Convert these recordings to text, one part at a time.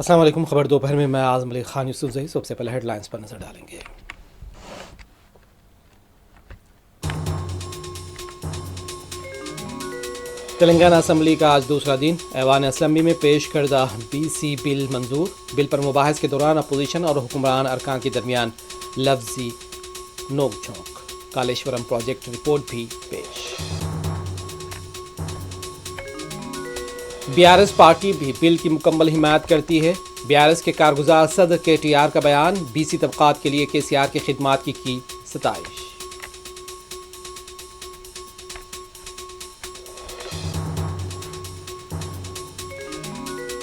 अस्सलाम वालेकुम। खबर दोपहर में मैं आज़म अली खान यूसुफ जही। सबसे पहले हेडलाइंस पर नजर डालेंगे। तेलंगाना असम्बली का आज दूसरा दिन। ऐवान असम्बली में पेश करदा बीसी बिल मंजूर। बिल पर मुबाहिस के दौरान अपोजिशन और हुक्मरान अरकान के दरमियान लफ्जी नोक झोंक। कालेश्वरम प्रोजेक्ट रिपोर्ट भी पेश। बीआरएस पार्टी भी बिल की मुकम्मल हिमायत करती है। बीआरएस के कारगुजार सदर केटीआर का बयान। बीसी तबकात के लिए केसीआर की खिदमात की सताइश।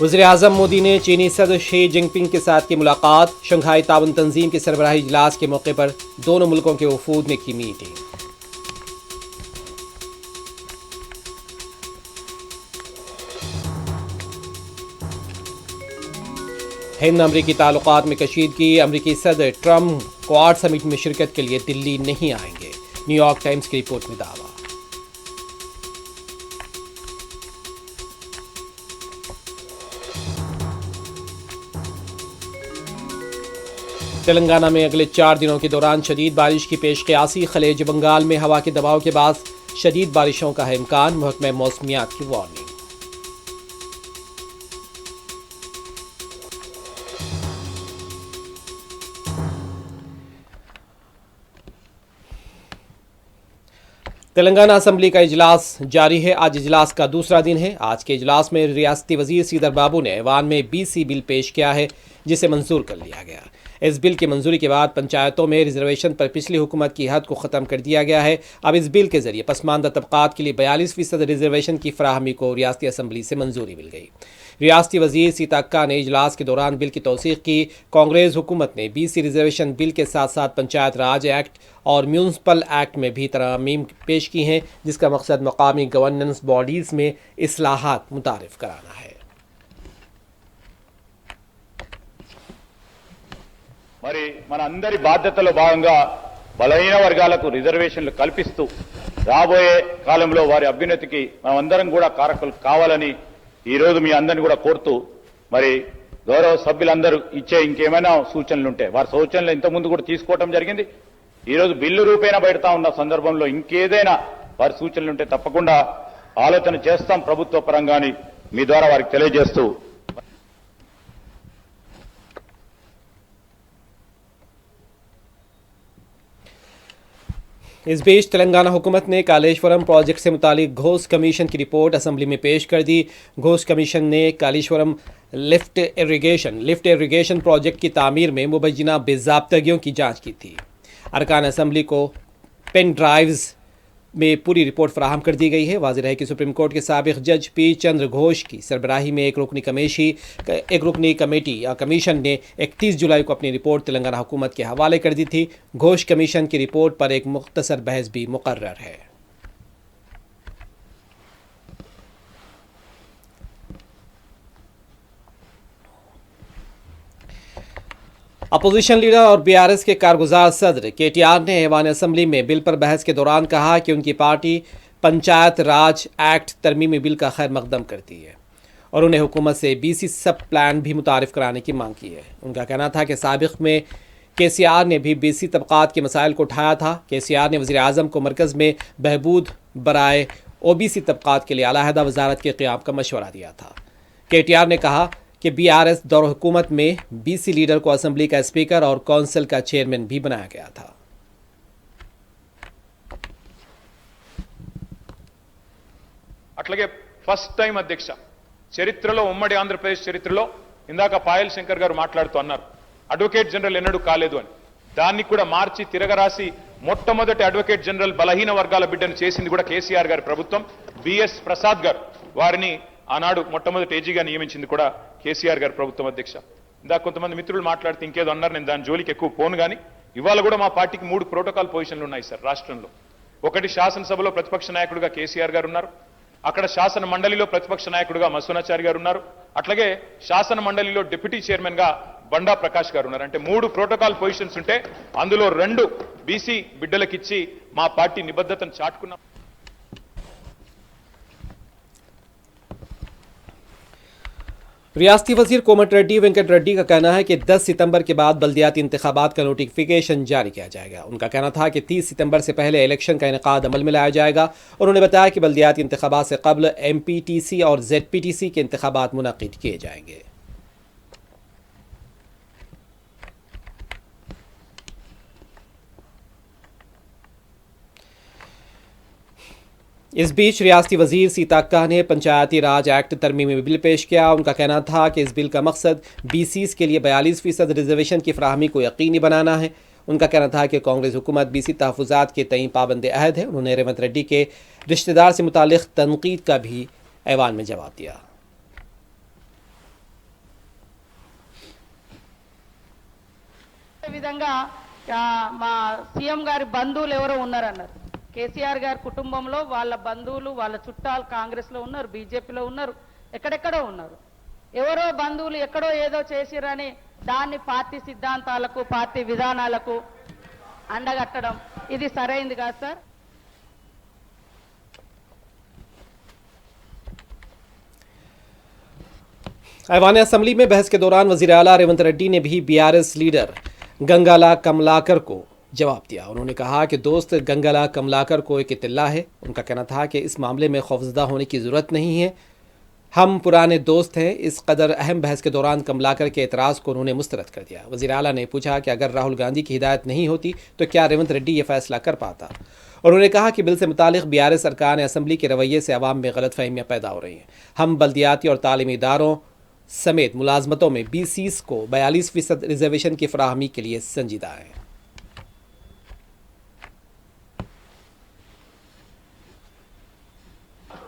वज़ीर आज़म मोदी ने चीनी सदर शी जिनपिंग के साथ की मुलाकात। शंघाई ताउन तंजीम के सरबराही इजलास के मौके पर दोनों मुल्कों के वफूद ने की मीटिंग। हिंद अमरीकी ताल्लुकात में कशीदगी। अमरीकी सदर ट्रंप क्वाड समिट में शिरकत के लिए दिल्ली नहीं आएंगे। न्यूयॉर्क टाइम्स की रिपोर्ट में दावा। तेलंगाना में अगले 4 दिनों के दौरान शदीद बारिश की पेशकयासी। खलेज बंगाल में हवा के दबाव के बाद शदीद बारिशों का है इम्कान। महकमा मौसमियात की वार्निंग। तेलंगाना असम्बली का इजलास जारी है। आज इजलास का दूसरा दिन है। आज के इजलास में रियासती वजीर सीदर बाबू ने ऐवान में बीसी बिल पेश किया है, जिसे मंजूर कर लिया गया। इस बिल की मंजूरी के बाद पंचायतों में रिजर्वेशन पर पिछली हुकूमत की हद को ख़त्म कर दिया गया है। अब इस बिल के जरिए पसमानदा तबकात के लिए 42% रिजर्वेशन की फराहमी को रियासती असम्बली से मंजूरी मिल गई। रियासती वजीर सीता अक्का ने इजलास के दौरान बिल की तौसीक की। कांग्रेस हुकूमत ने बीसी रिजर्वेशन बिल के साथ साथ पंचायत राज एक्ट और म्यूनसिपल एक्ट में भी तरमीम पेश की हैं, जिसका मकसद मकामी गवर्नेंस बॉडीज़ में इस्लाहात मुतारिफ कराना है। మరి మనందరి బాధ్యతలో భాగంగా బలహీన వర్గాలకు రిజర్వేషన్లు కల్పిస్తూ రాబోయే కాలంలో వారి అభ్యున్నతికి మనమందరం కూడా కారకులు కావాలని ఈ రోజు మీ అందరిని కూడా కోరుతూ మరి గౌరవ సభ్యులందరూ ఇచ్చే ఇంకేమైనా సూచనలు ఉంటే వారి సూచనలు ఇంతకుముందు కూడా తీసుకోవడం జరిగింది। ఈ రోజు బిల్లు రూపేణ పెడతా ఉన్న సందర్భంలో ఇంకేదైనా వారి సూచనలు ఉంటే తప్పకుండా ఆలోచన చేస్తాం ప్రభుత్వ పరంగాని మీ ద్వారా వారికి తెలియజేస్తూ इस बीच तेलंगाना हुकूमत ने कालेश्वरम प्रोजेक्ट से मुतालिक घोष कमीशन की रिपोर्ट असम्बली में पेश कर दी। घोष कमीशन ने कालेश्वरम लिफ्ट इरीगेशन प्रोजेक्ट की तामीर में मुबैना बेज़ाब्तगियों की जांच की थी। अरकान असम्बली को पेन ड्राइव्स में पूरी रिपोर्ट फराहम कर दी गई है। वाज़ेह है कि सुप्रीम कोर्ट के साबिक़ जज पी चंद्र घोष की सरबराही में एक रुकनी कमेटी या कमीशन ने 31 जुलाई को अपनी रिपोर्ट तेलंगाना हुकूमत के हवाले कर दी थी। घोष कमीशन की रिपोर्ट पर एक मुख्तसर बहस भी मुकर्रर है। अपोजिशन लीडर और बीआरएस के कारगुजार सदर केटीआर ने ऐवान असम्बली में बिल पर बहस के दौरान कहा कि उनकी पार्टी पंचायत राज एक्ट तरमीमी बिल का खैर मकदम करती है और उन्हें हुकूमत से बीसी सब प्लान भी मुतारिफ कराने की मांग की है। उनका कहना था कि साबिक़ में केसीआर ने भी बीसी तबकात के मसाइल को उठाया था। केसीआर ने वज़ीर आज़म को मरकज़ में बहबूद बराए ओबीसी तबकात के लिए अलहदा वजारत के क़याम का मशवरा दिया था। केटीआर ने कहा कि बीआरएस दौर हुकूमत में बीसी लीडर को असम्बली का स्पीकर और कौंसिल का चेयरमैन भी बनाया गया था। అట్లాగే ఫస్ట్ టైం అధ్యక్ష చరిత్రలో ఉమ్మడి ఆంధ్రప్రదేశ్ చరిత్రలో ఇందాక పాయల్ శంకర్ గారు మాట్లాడుతూ అన్నారు అడ్వకేట్ జనరల్ ఎన్నడూ కాలేదు అని। దాన్ని కూడా మార్చి తిరగరాసి మొట్టమొదటి అడ్వకేట్ జనరల్ బలహీన వర్గాల బిడ్డను చేసింది కూడా కేసీఆర్ గారి ప్రభుత్వం। బిఎస్ ప్రసాద్ గారు వారిని ఆనాడు మొట్టమొదటి ఏజీగా నియమించింది కూడా కేసీఆర్ గారి ప్రభుత్వం అధ్యక్ష। ఇందాక కొంతమంది మిత్రులు మాట్లాడితే ఇంకేదో అన్నారు, నేను దాని జోలికి ఎక్కువ పోను కానీ ఇవాళ కూడా మా పార్టీకి 3 ప్రోటోకాల్ పొజిషన్లు ఉన్నాయి సార్ రాష్ట్రంలో। ఒకటి శాసనసభలో ప్రతిపక్ష నాయకుడిగా కేసీఆర్ గారు ఉన్నారు, అక్కడ శాసన మండలిలో ప్రతిపక్ష నాయకుడిగా మసూనాచారి గారు ఉన్నారు, అట్లాగే శాసన మండలిలో డిప్యూటీ చైర్మన్ గా బండా ప్రకాష్ గారు ఉన్నారు। అంటే 3 ప్రోటోకాల్ పొజిషన్స్ ఉంటే అందులో 2 బీసీ బిడ్డలకిచ్చి మా పార్టీ నిబద్ధతను చాటుకున్నాం। रियासती वजीर कोमट रेड्डी वेंकट रेड्डी का कहना है कि 10 सितंबर के बाद बल्दियाती इंतखाबात का नोटिफिकेशन जारी किया जाएगा। उनका कहना था कि 30 सितंबर से पहले इलेक्शन का इनेकाद अमल में लाया जाएगा। उन्होंने बताया कि बल्दियाती इंतखाबात से कबल MPTC और ZPTC के इंतखाबात मुनक्किद किए जाएंगे। इस बीच रियासती वजीर सीता अक्का ने पंचायती राज एक्ट तरमीमी बिल पेश किया। उनका कहना था कि इस बिल का मकसद BCs के लिए 42% रिजर्वेशन की फराहमी को यकीनी बनाना है। उनका कहना था कि कांग्रेस हुकूमत BC तहफ़्फ़ुज़ात के तईं पाबंद अहद है। उन्होंने रेवंत रेड्डी के रिश्तेदार से मुतालिक तनकीद का भी ऐवान में जवाब दिया। सीएम गारी బంధువులు ఎవరో ఉన్నారన్నారు కేసీఆర్ గారి కుటుంబంలో వాళ్ళ బంధువులు వాళ్ళ చుట్టాలు కాంగ్రెస్ లో ఉన్నారు బీజేపీలో ఉన్నారు ఎక్కడెక్కడో ఉన్నారు ఎవరో బంధువులు ఎక్కడో ఏదో చేసిరని దాన్ని పార్టీ సిద్ధాంతాలకు పార్టీ విధానాలకు అండగట్టడం ఇది సరైంది కాదు సార్। ऐवान असम्बली में बहस के दौरान वज़ीर आला रेवंत रेड्डी ने भी BRS लीडर गंगाला कमलाकर को जवाब दिया। उन्होंने कहा कि दोस्त गंगाला कमलाकर को एक इत्तला है। उनका कहना था कि इस मामले में खौफजदा होने की ज़रूरत नहीं है, हम पुराने दोस्त हैं। इस कदर अहम बहस के दौरान कमलाकर के एतराज़ को उन्होंने मुस्तरद कर दिया। वज़ीर आला ने पूछा कि अगर राहुल गांधी की हिदायत नहीं होती तो क्या रेवंत रेड्डी ये फैसला कर पाता। उन्होंने कहा कि बिल से मुतालिक BRS सरकार असम्बली के रवैये से अवाम में गलत फहमियाँ पैदा हो रही हैं। हम बल्दियाती और तालीमी इदारों समेत मुलाजमतों में BCs को 42% रिजर्वेशन की फराहमी के लिए संजीदा है।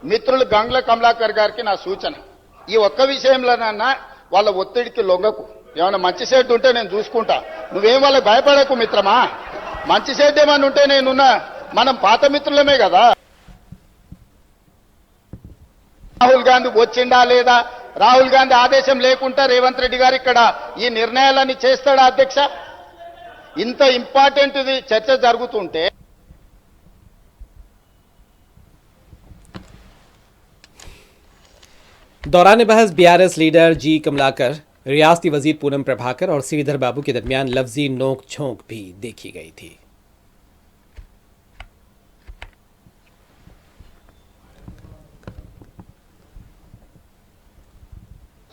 మిత్రులు గంగ్ల కమలాకర్ గారికి నా సూచన, ఈ ఒక్క విషయంలోనన్నా వాళ్ళ ఒత్తిడికి లొంగకు। ఏమైనా మంచి సెట్ ఉంటే నేను చూసుకుంటా, నువ్వేం వాళ్ళకి భయపడకు మిత్రమా। మంచి సెట్ ఏమైనా ఉంటే నేనున్నా, మనం పాత మిత్రులమే కదా। రాహుల్ గాంధీ వచ్చిండా లేదా, రాహుల్ గాంధీ ఆదేశం లేకుండా రేవంత్ రెడ్డి గారు ఇక్కడ ఈ నిర్ణయాలన్నీ చేస్తాడా అధ్యక్ష? ఇంత ఇంపార్టెంట్ చర్చ జరుగుతుంటే दौरान बहस BRS लीडर G कमलाकर, रियासती वजीर पूनम प्रभाकर और श्रीधर बाबू के दरमियान लफ्जी नोक झोंक भी देखी गई थी।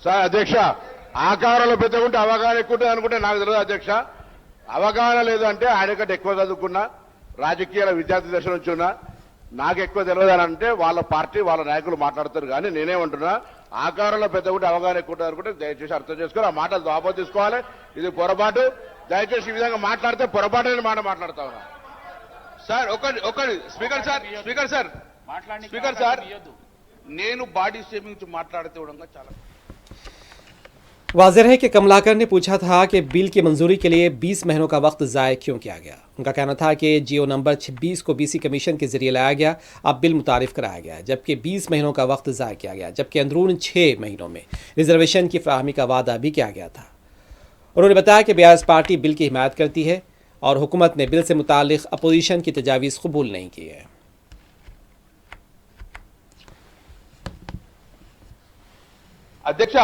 సార్ అధ్యక్ష, ఆకారంలో పెద్దగుంటే అవగాహన ఎక్కువ ఉంటుంది అనుకుంటే నాకు తెలియదు అధ్యక్ష। అవగాహన లేదంటే ఆయన కంటే ఎక్కువ చదువుకున్నా, రాజకీయాల విద్యార్థి దశ నుంచి ఉన్నా, నాకు ఎక్కువ తెలియదు అని అంటే వాళ్ళ పార్టీ వాళ్ళ నాయకులు మాట్లాడతారు। కానీ నేనేమంటున్నా, ఆకారంలో పెద్దగుంటే అవగాహన ఎక్కువ ఉంటుంది అనుకుంటే దయచేసి అర్థం చేసుకొని ఆ మాటలు దాపో తీసుకోవాలి। ఇది పొరపాటు, దయచేసి ఈ విధంగా మాట్లాడితే పొరపాటు మాట మాట్లాడతా ఉన్నా సార్। ఒకటి స్పీకర్ సార్ నేను బాడీ షేమింగ్ మాట్లాడితే కూడా చాలా वाज़ेह है कि कमलाकर ने पूछा था कि बिल की मंजूरी के लिए 20 महीनों का वक्त ज़ाय क्यों किया गया। उनका कहना था कि GO नंबर 26 को BC कमीशन के जरिए लाया गया, अब बिल मुतारिफ कराया गया, जबकि 20 महीनों का वक्त ज़ाय किया गया, जबकि अंदरून 6 महीनों में रिजर्वेशन की फराहमी का वादा भी किया गया था। उन्होंने बताया कि BRS पार्टी बिल की हिमायत करती है और हुकूमत ने बिल से मुतालिक अपोजिशन की तजावीज़ कबूल नहीं की है। అధ్యక్ష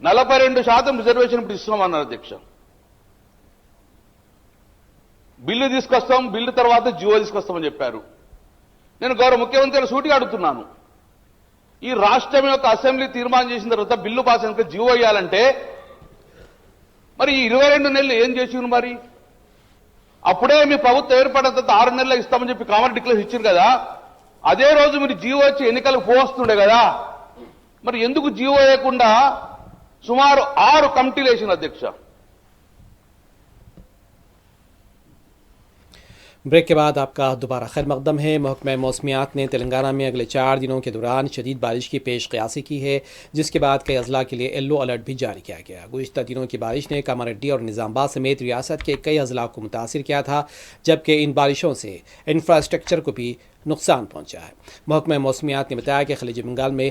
42% రిజర్వేషన్ ఇప్పుడు ఇస్తున్నామన్నారు అధ్యక్ష। బిల్లు తీసుకొస్తాం, బిల్లు తర్వాత జియో తీసుకొస్తామని చెప్పారు। నేను గౌరవ ముఖ్యమంత్రి సూటిగా అడుగుతున్నాను, ఈ రాష్ట్రం యొక్క అసెంబ్లీ తీర్మానం చేసిన తర్వాత బిల్లు పాస్ అయినాక జియో వేయాలంటే మరి ఈ 22 నెలలు ఏం చేసిండ్రు? మరి అప్పుడే మీ ప్రభుత్వం ఏర్పడిన తర్వాత 6 నెలలు ఇస్తామని చెప్పి కామన్ డిక్లరేషన్ ఇచ్చింది కదా, అదే రోజు మీరు జియో వచ్చి ఎన్నికలకు పోవస్తుండే కదా, మరి ఎందుకు జియో వేయకుండా సుమారు 6 కమిటీలు వేసిన అధ్యక్ష? ब्रेक के बाद आपका दोबारा खैर मकदम है। महकमा मौसमियात ने तेलंगाना में अगले 4 दिनों के दौरान शदीद बारिश की पेश क़यासी की है, जिसके बाद कई अजला के लिए येलो अलर्ट भी जारी किया गया। गुज़िश्ता दिनों की बारिश ने कामारेड्डी और निज़ामाबाद समेत रियासत के कई अजला को मुतासिर किया था, जबकि इन बारिशों से इंफ्रास्ट्रक्चर को भी नुकसान पहुँचा है। महकमा मौसमियात ने बताया कि खलीज बंगाल में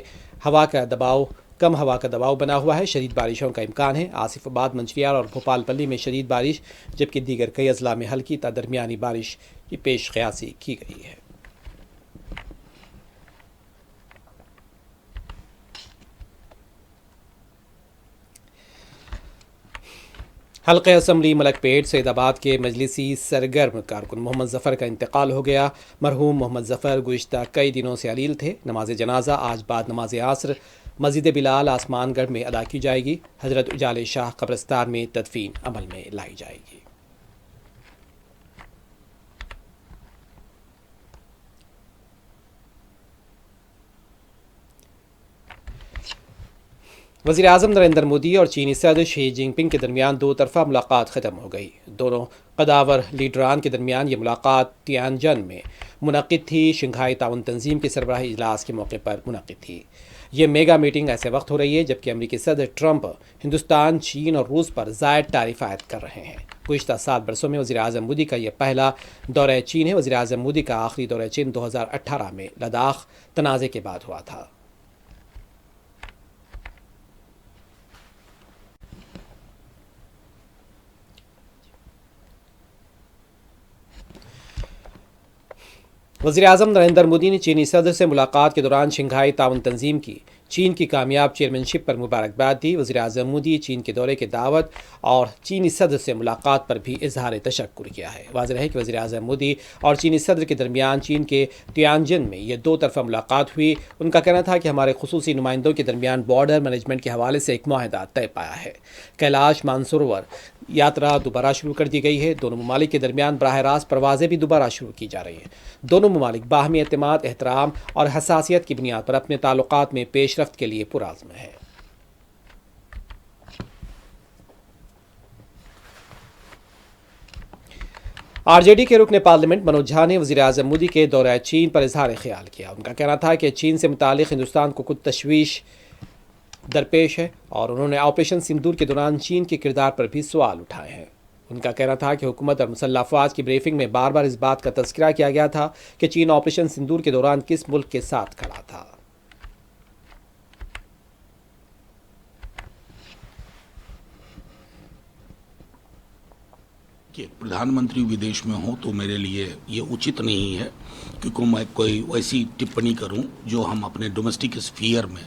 कम हवा का दबाव बना हुआ है, शदीद बारिशों का इम्कान है। आसिफाबाद, मंचिलियार और भोपालपल्ली में शदीद बारिश, जबकि दीगर कई अजला में हल्की ता दरमियानी बारिश की पेश क़यासी की गई है। हल्के असम्बली मलकपेट सैदाबाद के मजलिसी सरगर्म कारकुन मोहम्मद ज़फ़र का इंतकाल हो गया। मरहूम मोहम्मद ज़फ़र गुज़िश्ता कई दिनों से अलील थे। नमाज जनाजा आज बाद नमाज आसर मस्जिद बिलाल आसमानगढ़ में अदा की जाएगी। हज़रत उजाले शाह कब्रस्तान में तदफीन अमल में लाई जाएगी। वज़ीर आज़म नरेंद्र मोदी और चीनी सदर शी जिनपिंग के दरमियान दो तरफ़ा मुलाकात ख़त्म हो गई। दोनों कदावर लीडरान के दरमियान ये मुलाकात तियानजन में मुनक़िद थी। शंघाई ताउन तंजीम के सरबराही इजलास के मौके पर मुनक़िद थी। ये मेगा मीटिंग ऐसे वक्त हो रही है जबकि अमरीकी सदर ट्रंप हिंदुस्तान, चीन और रूस पर ज़ायद तारीफ़ आयद कर रहे हैं। गुज़िश्ता 7 बरसों में वज़ीर आज़म मोदी का यह पहला दौरा चीन है। वज़ीर आज़म मोदी का आखिरी दौरा चीन 2018 में लद्दाख तनाज़े के बाद हुआ था। वज़ीर आज़म नरेंद्र मोदी ने चीनी सदर से मुलाकात के दौरान शंघाई ताउन तंजीम की चीन की कामयाब चेयरमैनशिप पर मुबारकबाद दी। वज़ीर आज़म मोदी चीन के दौरे के दावत और चीनी सदर से मुलाकात पर भी इजहार तशक्कुर किया है। वाज़ेह है कि वज़ीर आज़म मोदी और चीनी सदर के दरमियान चीन के तियानजिन में यह दो तरफ़ा मुलाकात हुई। उनका कहना था कि हमारे खुसूसी नुमाइंदों के दरमियान बॉर्डर मैनेजमेंट के हवाले से एक मुआहदा तय पाया है। कैलाश मानसरोवर यात्रा दोबारा शुरू कर दी गई है। दोनों ममालिक के दरमियान बराह रास्त परवाज़ें भी दोबारा शुरू की जा रही हैं। दोनों ममालिक बाहमी एतमाद, एहतराम और हसासियत की बुनियाद पर अपने ताल्लुकात में पेशरफ्त के लिए पुरआज़्म है। आरजेडी के रुकन पार्लियामेंट मनोज झा ने वज़ीर आज़म मोदी के दौरा चीन पर इजहार ख्याल किया। उनका कहना था कि चीन से मुतालिक हिंदुस्तान को कुछ तशवीश दरपेश है और उन्होंने ऑपरेशन सिंदूर के दौरान चीन के किरदार पर भी सवाल उठाए हैं। उनका कहना था कि हुकूमत और मुसल्लह अफवाज की ब्रीफिंग में बार बार इस बात का तज़किरा किया गया था कि चीन ऑपरेशन सिंदूर के दौरान किस मुल्क के साथ खड़ा था। कि प्रधानमंत्री विदेश में हो तो मेरे लिए ये उचित नहीं है क्योंकि मैं कोई वैसी टिप्पणी करूं जो हम अपने डोमेस्टिक स्फीयर में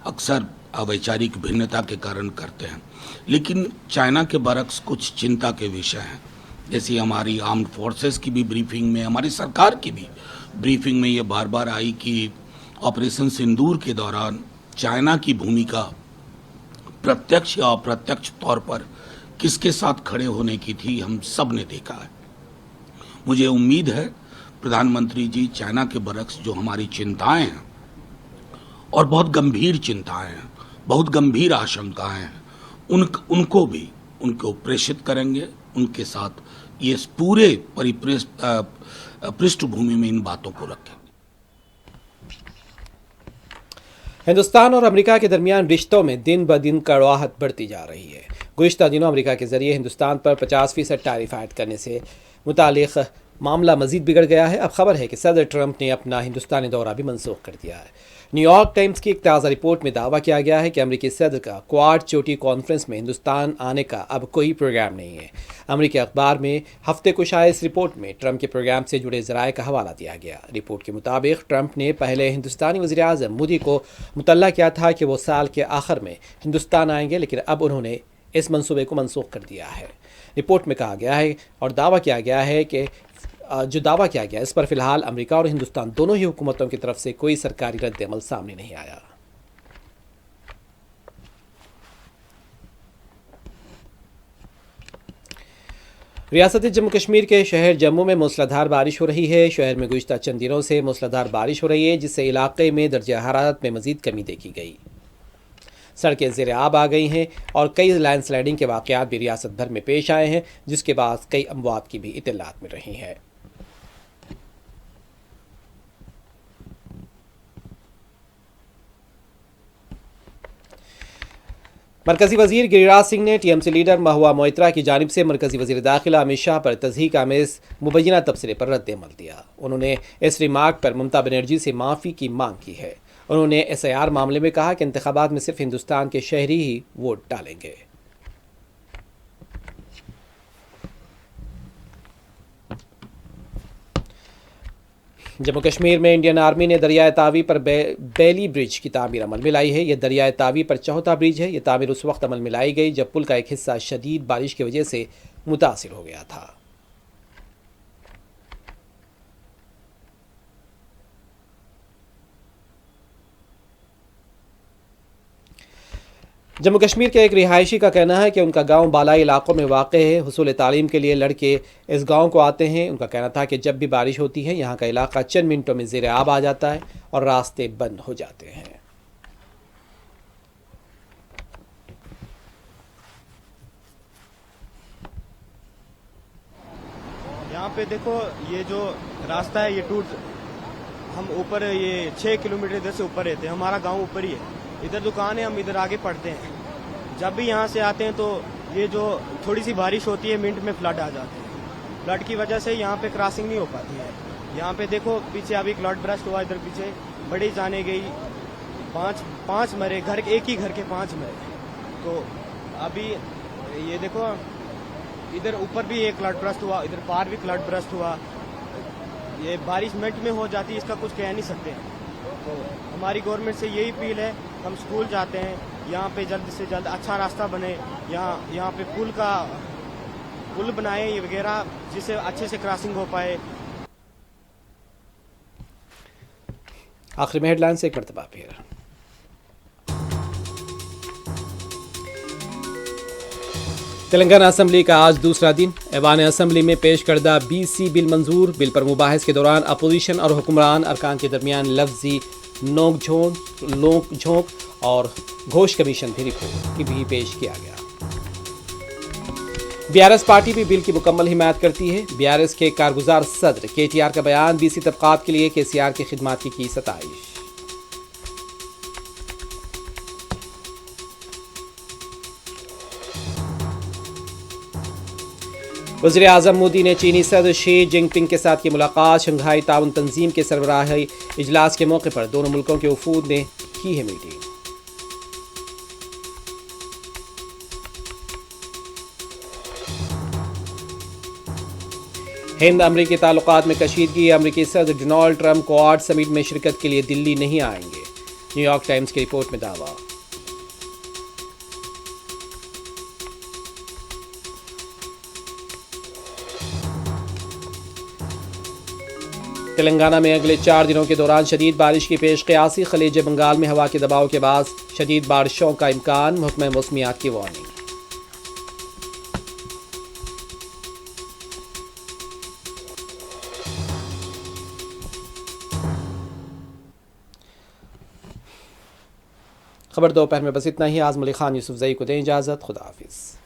अक्सर अवैचारिक भिन्नता के कारण करते हैं। लेकिन चाइना के बरक्स कुछ चिंता के विषय हैं। जैसे हमारी आर्म्ड फोर्सेस की भी ब्रीफिंग में, हमारी सरकार की भी ब्रीफिंग में ये बार बार आई कि ऑपरेशन सिंदूर के दौरान चाइना की भूमिका प्रत्यक्ष या अप्रत्यक्ष तौर पर किसके साथ खड़े होने की थी, हम सब ने देखा है। मुझे उम्मीद है प्रधानमंत्री जी चाइना के बरक्स जो हमारी चिंताएं हैं और बहुत गंभीर चिंताएं हैं, बहुत गंभीर आशंकाएं हैं, उनको प्रेषित करेंगे। उनके साथ ये पूरे पृष्ठभूमि में इन बातों को रखें। हिंदुस्तान और अमेरिका के दरमियान रिश्तों में दिन ब दिन कड़वाहट बढ़ती जा रही है। गुज़िश्ता दिनों अमेरिका के जरिए हिंदुस्तान पर 50% टैरिफ आयद करने से मुतालिक मामला मजीद बिगड़ गया है। अब खबर है कि सदर ट्रंप ने अपना हिंदुस्तानी दौरा भी मनसूख कर दिया है। न्यूयॉर्क टाइम्स की एक ताज़ा रिपोर्ट में दावा किया गया है कि अमेरिकी सदर का क्वाड चोटी कॉन्फ्रेंस में हिंदुस्तान आने का अब कोई प्रोग्राम नहीं है। अमेरिकी अखबार में हफ्ते को शाये इस रिपोर्ट में ट्रंप के प्रोग्राम से जुड़े ज़राए का हवाला दिया गया। रिपोर्ट के मुताबिक ट्रंप ने पहले हिंदुस्तानी वज़ीर आज़म मोदी को मुतल्ला किया था कि वो साल के आखिर में हिंदुस्तान आएंगे, लेकिन अब उन्होंने इस मंसूबे को मनसूख कर दिया है। रिपोर्ट में कहा गया है और दावा किया गया है कि इस पर फिलहाल अमेरिका और हिंदुस्तान दोनों ही हुकूमतों की तरफ से कोई सरकारी रद्द-ए-अमल सामने नहीं आया। रियासत जम्मू कश्मीर के शहर जम्मू में मूसलाधार बारिश हो रही है। शहर में गुज़िश्ता चंद दिनों से मूसलाधार बारिश हो रही है, जिससे इलाके में दर्जा हरारत में मजीद कमी देखी गई। सड़कें ज़ेर आब आ गई हैं और कई लैंडस्लाइडिंग के वाक़यात भी रियासत भर में पेश आए हैं, जिसके बाद कई अमवात की भी इत्तलात मिल रही हैं। मरकज़ी वज़ीर गिरिराज सिंह ने टीएमसी लीडर महुआ मोइत्रा की जानिब से मरकज़ी वज़ीर दाखिला अमित शाह पर तज़हीक आमेज़ मुबैना तबसरे पर रद्द-ए-अमल दिया। उन्होंने इस रिमार्क पर ममता बनर्जी से माफ़ी की मांग की है। उन्होंने SIR मामले में कहा कि इंतखाबात में सिर्फ हिंदुस्तान के शहरी ही वोट डालेंगे। जम्मू कश्मीर में इंडियन आर्मी ने दरियाए तावी पर बेली ब्रिज की तामीर अमल में लाई है। यह दरियाए तावी पर चौथा ब्रिज है। यह तामीर उस वक्त अमल में लाई गई जब पुल का एक हिस्सा शदीद बारिश की वजह से मुतासिर हो गया था। जम्मू कश्मीर के एक रिहायशी का कहना है कि उनका गांव बालाई इलाकों में वाक़ है। हुसूल तालीम के लिए लड़के इस गांव को आते हैं। उनका कहना था कि जब भी बारिश होती है यहाँ का इलाका चंद मिनटों में ज़ेर आब आ जाता है और रास्ते बंद हो जाते हैं। यहाँ पे देखो ये जो रास्ता है ये टूट हम ऊपर ये 6 किलोमीटर इधर से ऊपर रहते हैं। हमारा गांव ऊपर ही है, इधर दुकान है, हम इधर आगे पढ़ते हैं। जब भी यहाँ से आते हैं तो ये जो थोड़ी सी बारिश होती है मिनट में फ्लड आ जाते हैं। फ्लड की वजह से यहाँ पे क्रॉसिंग नहीं हो पाती है। यहाँ पे देखो पीछे अभी फ्लड ब्रस्ट हुआ, इधर पीछे बड़ी जाने गई, पाँच मरे, एक ही घर के 5 मरे। तो अभी ये देखो इधर ऊपर भी एक फ्लड ब्रस्ट हुआ, इधर पार भी फ्लड ब्रस्ट हुआ। ये बारिश मिनट में हो जाती है, इसका कुछ कह नहीं सकते। तो हमारी गवर्नमेंट से यही अपील है, हम स्कूल जाते हैं, यहाँ पे जल्द से जल्द अच्छा रास्ता बने, यहाँ पे पुल बनाए ये वगैरह, जिससे अच्छे से क्रॉसिंग हो पाए। आखिर में हेडलाइन से एक मरतबा फिर। तेलंगाना असम्बली का आज दूसरा दिन। ऐवान असम्बली में पेश करदा BC बिल मंजूर। बिल पर मुबाहिस के दौरान अपोजिशन और हुक्मरान अरकान के दरमियान लफ्जी नोक झोंक और घोष कमीशन भी रिपोर्ट की भी पेश किया गया। BRS पार्टी भी बिल की मुकम्मल हिमायत करती है। BRS के कारगुजार सदर KTR का बयान, BC तबकात के लिए KCR की खिदमात की सताइश। वज़ीर आज़म मोदी ने चीनी सदर शी जिनपिंग के साथ की मुलाकात। शंघाई ताउन तंजीम के सरबराही इजलास के मौके पर दोनों मुल्कों के वफूद ने की है मीटिंग। हिंद अमरीकी ताल्लुकात में कशीदगी। अमरीकी सदर डोनाल्ड ट्रंप क्वाड समिट में शिरकत के लिए दिल्ली नहीं आएंगे। न्यूयॉर्क टाइम्स की रिपोर्ट में दावा। तेलंगाना में अगले 4 दिनों के दौरान शदीद बारिश की पेश क़यासी। खलीज बंगाल में हवा के दबाव के बाद शदीद बारिशों का इम्कान। महकमा मौसमियात की वार्निंग। खबर दोपहर में बस इतना ही। आज मलिक खान यूसुफजई को दें इजाज़त। खुदा हाफिज़।